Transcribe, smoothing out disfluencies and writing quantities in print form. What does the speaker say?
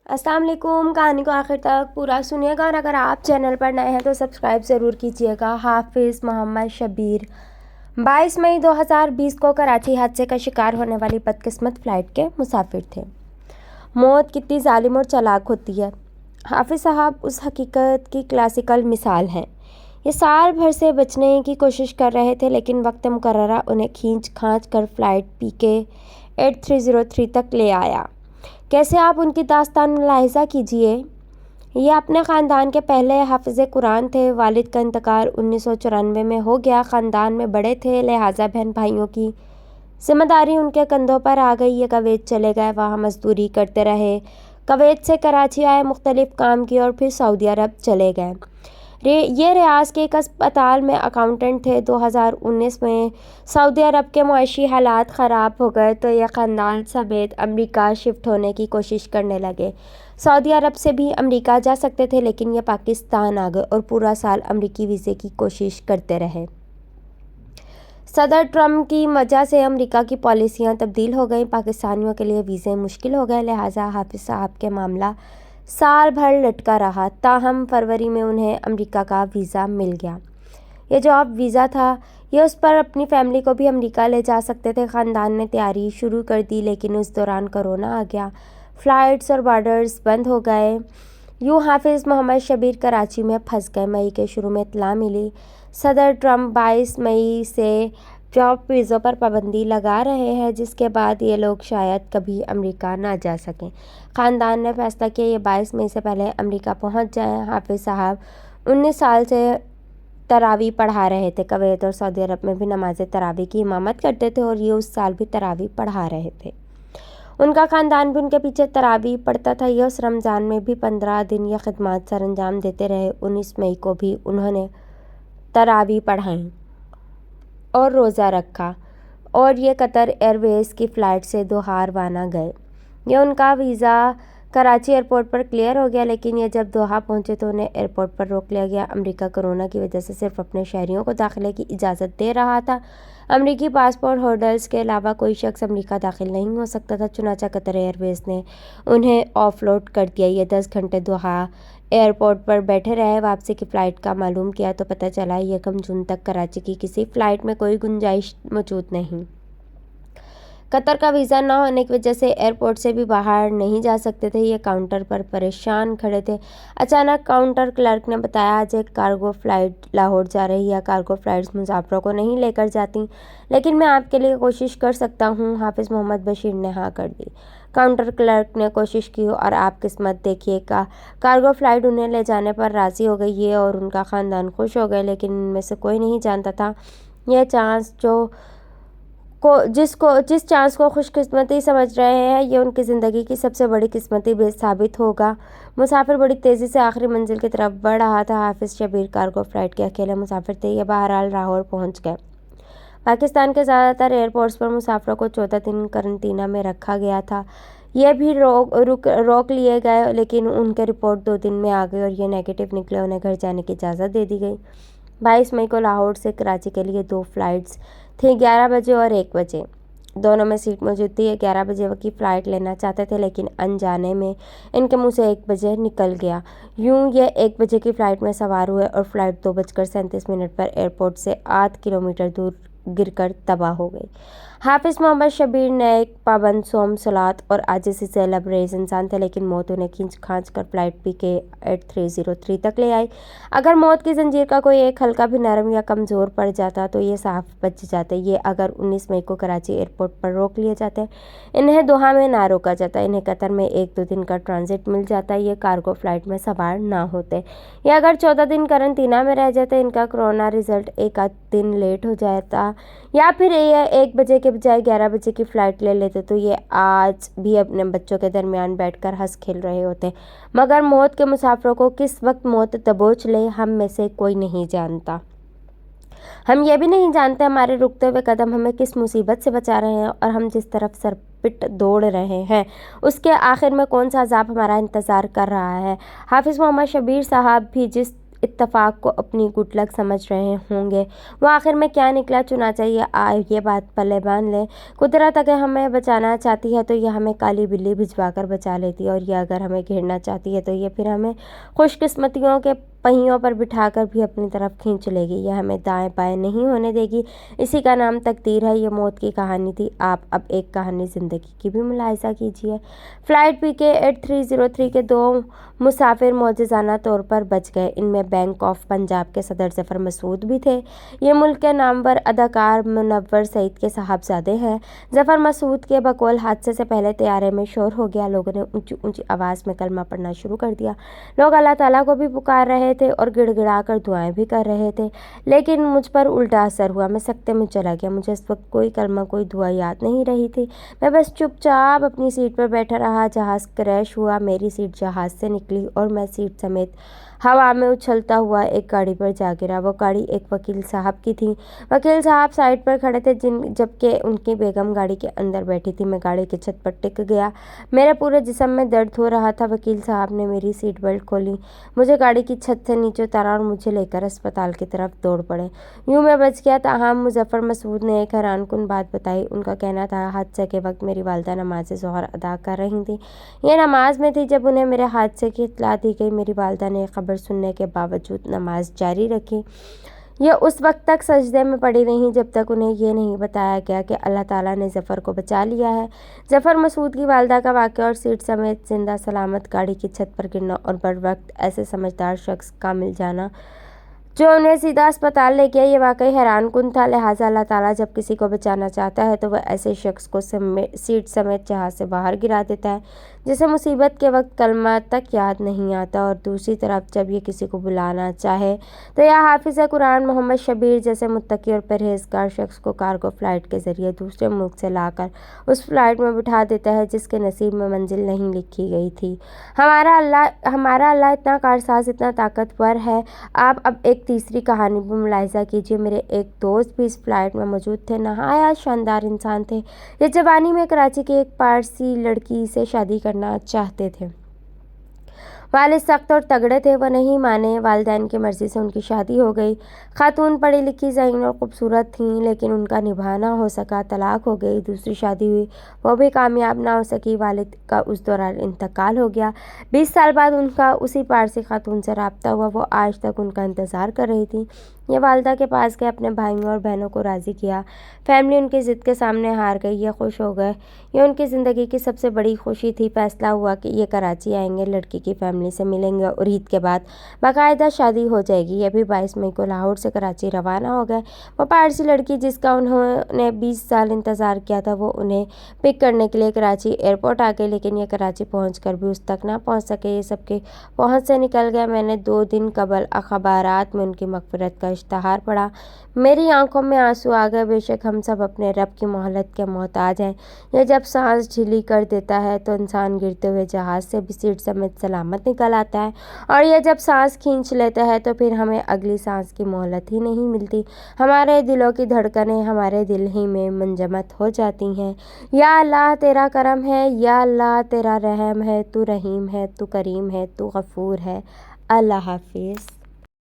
السلام علیکم۔ کہانی کو آخر تک پورا سنیے گا، اور اگر آپ چینل پر نئے ہیں تو سبسکرائب ضرور کیجیے گا۔ حافظ محمد شبیر 22 مئی 2020 کو کراچی حادثے کا شکار ہونے والی بدقسمت فلائٹ کے مسافر تھے۔ موت کتنی ظالم اور چالاک ہوتی ہے۔ حافظ صاحب اس حقیقت کی کلاسیکل مثال ہیں۔ یہ سال بھر سے بچنے کی کوشش کر رہے تھے، لیکن وقت مقررہ انہیں کھینچ کھانچ کر فلائٹ PK 8303 تک لے آیا۔ کیسے آپ ان کی داستان ملاحظہ کیجئے۔ یہ اپنے خاندان کے پہلے حافظ قرآن تھے۔ والد کا انتقال 1994 میں ہو گیا۔ خاندان میں بڑے تھے، لہٰذا بہن بھائیوں کی ذمہ داری ان کے کندھوں پر آ گئی۔ یہ کویت چلے گئے، وہاں مزدوری کرتے رہے۔ کویت سے کراچی آئے، مختلف کام کیے اور پھر سعودی عرب چلے گئے۔ یہ ریاض کے ایک اسپتال میں اکاؤنٹنٹ تھے۔ 2019 میں سعودی عرب کے معاشی حالات خراب ہو گئے تو یہ خاندان سمیت امریکہ شفٹ ہونے کی کوشش کرنے لگے۔ سعودی عرب سے بھی امریکہ جا سکتے تھے، لیکن یہ پاکستان آ گئے اور پورا سال امریکی ویزے کی کوشش کرتے رہے۔ صدر ٹرمپ کی وجہ سے امریکہ کی پالیسیاں تبدیل ہو گئیں۔ پاکستانیوں کے لیے ویزے مشکل ہو گئے، لہٰذا حافظ صاحب کے معاملہ سال بھر لٹکا رہا۔ تاہم فروری میں انہیں امریکہ کا ویزا مل گیا۔ یہ جاب ویزا تھا، یہ اس پر اپنی فیملی کو بھی امریکہ لے جا سکتے تھے۔ خاندان نے تیاری شروع کر دی، لیکن اس دوران کورونا آ گیا۔ فلائٹس اور بارڈرز بند ہو گئے۔ یوں حافظ محمد شبیر کراچی میں پھنس گئے۔ مئی کے شروع میں اطلاع ملی، صدر ٹرمپ 22 مئی سے جاب ویزوں پر پابندی لگا رہے ہیں، جس کے بعد یہ لوگ شاید کبھی امریکہ نہ جا سکیں۔ خاندان نے فیصلہ کیا یہ 22 مئی سے پہلے امریکہ پہنچ جائیں۔ حافظ صاحب 19 سال سے تراویح پڑھا رہے تھے۔ کویت اور سعودی عرب میں بھی نماز تراویح کی امامت کرتے تھے، اور یہ اس سال بھی تراویح پڑھا رہے تھے۔ ان کا خاندان بھی ان کے پیچھے تراویح پڑھتا تھا۔ یہ اس رمضان میں بھی 15 دن یہ خدمات سر انجام دیتے رہے۔ 19 مئی کو بھی انہوں نے تراویح پڑھائیں اور روزہ رکھا، اور یہ قطر ایئر ویز کی فلائٹ سے دوحہ روانہ گئے۔ یہ ان کا ویزا کراچی ایئرپورٹ پر کلیئر ہو گیا، لیکن یہ جب دوحہ پہنچے تو انہیں ایئرپورٹ پر روک لیا گیا۔ امریکہ کورونا کی وجہ سے صرف اپنے شہریوں کو داخلے کی اجازت دے رہا تھا۔ امریکی پاسپورٹ ہولڈرز کے علاوہ کوئی شخص امریکہ داخل نہیں ہو سکتا تھا، چنانچہ قطر ایئر ویز نے انہیں آف لوڈ کر دیا۔ یہ 10 گھنٹے دوحہ ایئرپورٹ پر بیٹھے رہے۔ واپسی کی فلائٹ کا معلوم کیا تو پتہ چلا 1 جون تک کراچی کی کسی فلائٹ میں کوئی گنجائش موجود نہیں۔ قطر کا ویزا نہ ہونے کی وجہ سے ایئرپورٹ سے بھی باہر نہیں جا سکتے تھے۔ یہ کاؤنٹر پر پریشان کھڑے تھے۔ اچانک کاؤنٹر کلرک نے بتایا آج ایک کارگو فلائٹ لاہور جا رہی ہے۔ کارگو فلائٹس مسافروں کو نہیں لے کر جاتی، لیکن میں آپ کے لیے کوشش کر سکتا ہوں۔ حافظ محمد بشیر نے ہاں کر دی۔ کاؤنٹر کلرک نے کوشش کی اور آپ قسمت دیکھیے کا کارگو فلائٹ انہیں لے جانے پر راضی ہو گئی۔ یہ اور ان کا خاندان خوش ہو گئے، لیکن ان میں سے کوئی نہیں جانتا تھا یہ چانس جس چانس کو خوش قسمتی سمجھ رہے ہیں، یہ ان کی زندگی کی سب سے بڑی قسمتی ثابت ہوگا۔ مسافر بڑی تیزی سے آخری منزل کی طرف بڑھ رہا تھا۔ حافظ شبیر کارگو فلائٹ کے اکیلے مسافر تھے۔ یہ بہرحال لاہور پہنچ گئے۔ پاکستان کے زیادہ تر ایئرپورٹس پر مسافروں کو 14 دن قرنطینہ میں رکھا گیا تھا۔ یہ بھی روک لیے گئے، لیکن ان کے رپورٹ 2 دن میں آ گئی اور یہ نیگیٹو نکلے۔ انہیں گھر جانے کی اجازت دے دی گئی۔ 22 مئی کو لاہور سے کراچی کے لیے 2 فلائٹس تھیں، 11 بجے اور 1 بجے۔ دونوں میں سیٹ موجود تھی۔ یہ 11 بجے کی فلائٹ لینا چاہتے تھے، لیکن انجانے میں ان کے منہ سے 1 بجے نکل گیا۔ یوں یہ 1 بجے کی فلائٹ میں سوار ہوئے اور فلائٹ 2:37 پر ایئرپورٹ سے 8 کلومیٹر دور گر کر تباہ ہو گئی۔ حافظ محمد شبیر نیک، پابند صوم صلات اور عاجزی سے لبریز انسان تھے، لیکن موت انہیں کھینچ کھانچ کر فلائٹ PK 8303 تک لے آئی۔ اگر موت کی زنجیر کا کوئی ایک حلقہ بھی نرم یا کمزور پڑ جاتا تو یہ صاف بچ جاتے۔ یہ اگر 19 مئی کو کراچی ایئرپورٹ پر روک لیے جاتے، انہیں دوحہ میں نہ روکا جاتا، انہیں قطر میں 1-2 دن کا ٹرانزٹ مل جاتا، یہ کارگو فلائٹ میں سوار نہ ہوتے۔ یہ اگر 14 دن قرنطینہ میں رہ جاتے، ان کا کورونا رزلٹ 1 دن لیٹ ہو جاتا، یا پھر یہ 1 بجے کے بجائے 11 بجے کی فلائٹ لے لیتے تو یہ آج بھی اپنے بچوں کے درمیان بیٹھ کر ہنس کھیل رہے ہوتے۔ مگر موت کے مسافروں کو کس وقت موت دبوچ لے، ہم میں سے کوئی نہیں جانتا۔ ہم یہ بھی نہیں جانتے ہمارے رکتے ہوئے قدم ہمیں کس مصیبت سے بچا رہے ہیں، اور ہم جس طرف سرپٹ دوڑ رہے ہیں اس کے آخر میں کون سا عذاب ہمارا انتظار کر رہا ہے۔ حافظ محمد شبیر صاحب بھی جس اتفاق کو اپنی گڈ لک سمجھ رہے ہوں گے۔ وہ آخر میں کیا نکلا، چنانچہ یہ بات پلے باندھ لیں، قدرت اگر ہمیں بچانا چاہتی ہے تو یہ ہمیں کالی بلی بھجوا کر بچا لیتی ہے، اور یہ اگر ہمیں گھیرنا چاہتی ہے تو یہ پھر ہمیں خوش قسمتیوں کے پہیوں پر بٹھا کر بھی اپنی طرف کھینچ لے گی، یہ ہمیں دائیں بائیں نہیں ہونے دے گی۔ اسی کا نام تقدیر ہے۔ یہ موت کی کہانی تھی۔ آپ اب ایک کہانی زندگی کی بھی ملاحظہ کیجیے۔ فلائٹ PK-8303 کے 2 مسافر معجزانہ طور پر بچ گئے۔ ان میں بینک آف پنجاب کے صدر ظفر مسعود بھی تھے۔ یہ ملک کے نامور اداکار منور سعید کے صاحبزادے ہیں۔ ظفر مسعود کے بقول حادثے سے پہلے طیارے میں شور ہو گیا، لوگوں نے اونچی اونچی آواز میں کلمہ پڑھنا شروع کر دیا، لوگ اللہ تعالیٰ کو بھی پکار رہے تھے اور گڑ گڑا کر دعائیں بھی کر رہے تھے، لیکن مجھ پر الٹا اثر ہوا، میں سکتے میں چلا گیا۔ مجھے اس وقت کوئی کلمہ کوئی دعا یاد نہیں رہی تھی، میں بس چپ چاپ اپنی سیٹ پر بیٹھا رہا۔ جہاز کریش ہوا، میری سیٹ جہاز سے نکلی اور میں سیٹ سمیت ہوا میں اچھلتا ہوا ایک گاڑی پر جا گرا۔ وہ گاڑی ایک وکیل صاحب کی تھی۔ وکیل صاحب سائڈ پر کھڑے تھے جبکہ ان کی بیگم گاڑی کے اندر بیٹھی تھی۔ میں گاڑی کی چھت پر ٹک گیا، میرے پورے جسم میں درد ہو رہا تھا۔ وکیل صاحب نے میری سیٹ بیلٹ کھولی، مجھے گاڑی کی چھت سے نیچے اتارا اور مجھے لے کر اسپتال کی طرف دوڑ پڑے۔ یوں میں بچ گیا۔ تاہم مظفر مسعود نے ایک حیران کن بات بتائی۔ ان کا کہنا تھا حادثے کے وقت میری والدہ نماز ظہر ادا کر رہی تھیں۔ یہ نماز میں تھی جب انہیں میرے حادثے کی اطلاع دی گئی۔ میری والدہ نے خبر سننے کے باوجود نماز جاری رکھی۔ یہ اس وقت تک سجدے میں پڑی رہیں جب تک انہیں یہ نہیں بتایا گیا کہ اللہ تعالیٰ نے ظفر کو بچا لیا ہے۔ ظفر مسعود کی والدہ کا واقعہ اور سیٹ سمیت زندہ سلامت گاڑی کی چھت پر گرنا اور بروقت ایسے سمجھدار شخص کا مل جانا جو انہیں سیدھا اسپتال لے گیا، یہ واقعی حیران کن تھا۔ لہٰذا اللہ تعالیٰ جب کسی کو بچانا چاہتا ہے تو وہ ایسے شخص کو سیٹ سمیت جہاز سے باہر گرا دیتا ہے جسے مصیبت کے وقت کلمہ تک یاد نہیں آتا، اور دوسری طرف جب یہ کسی کو بلانا چاہے تو یہ حافظ قرآن محمد شبیر جیسے متقی اور پرہیزگار شخص کو کارگو فلائٹ کے ذریعے دوسرے ملک سے لا کر اس فلائٹ میں بٹھا دیتا ہے جس کے نصیب میں منزل نہیں لکھی گئی تھی۔ ہمارا اللہ اتنا کارساز، اتنا طاقتور ہے۔ آپ اب ایک تیسری کہانی بھی ملاحظہ کیجیے۔ میرے ایک دوست بھی اس فلائٹ میں موجود تھے، نہایت شاندار انسان تھے۔ یہ جوانی میں کراچی کی ایک پارسی لڑکی سے شادی کرنا چاہتے تھے۔ والد سخت اور تگڑے تھے، وہ نہیں مانے، والدین کی مرضی سے ان کی شادی ہو گئی۔ خاتون پڑھی لکھی، ذہین اور خوبصورت تھیں، لیکن ان کا نبھا نہ ہو سکا، طلاق ہو گئی۔ دوسری شادی ہوئی، وہ بھی کامیاب نہ ہو سکی، والد کا اس دوران انتقال ہو گیا۔ 20 سال بعد ان کا اسی پارسی خاتون سے رابطہ ہوا، وہ آج تک ان کا انتظار کر رہی تھی۔ یہ والدہ کے پاس گئے، اپنے بھائیوں اور بہنوں کو راضی کیا، فیملی ان کی ضد کے سامنے ہار گئی، یہ خوش ہو گئے۔ یہ ان کی زندگی کی سب سے بڑی خوشی تھی۔ فیصلہ ہوا کہ یہ کراچی آئیں گے، لڑکی کی فیملی سے ملیں گے اور عید کے بعد باقاعدہ شادی ہو جائے گی۔ یہ بھی 22 مئی کو لاہور سے کراچی روانہ ہو گئے۔ وہ پارسی لڑکی جس کا انہوں نے 20 سال انتظار کیا تھا، وہ انہیں پک کرنے کے لیے کراچی ایئرپورٹ آ گئی، لیکن یہ کراچی پہنچ کر بھی اس تک نہ پہنچ سکے، یہ سب کی پہنچ سے نکل گئے۔ میں نے 2 دن قبل اخبارات میں ان کی مغفرت کا اشتہار پڑھا، میری آنکھوں میں آنسو آ گئے۔ بے شک ہم سب اپنے رب کی مہلت کے محتاج ہیں، یہ جب سانس ڈھیلی کر دیتا ہے تو انسان گرتے ہوئے جہاز سے بھی سیٹ سمیت سلامت نکل آتا ہے، اور یہ جب سانس کھینچ لیتا ہے تو پھر ہمیں اگلی سانس کی مہلت ہی نہیں ملتی، ہمارے دلوں کی دھڑکنیں ہمارے دل ہی میں منجمد ہو جاتی ہیں۔ یا اللہ تیرا کرم ہے، یا اللہ تیرا رحم ہے، تو رحیم ہے، تو کریم ہے، تو غفور ہے۔ اللہ حافظ۔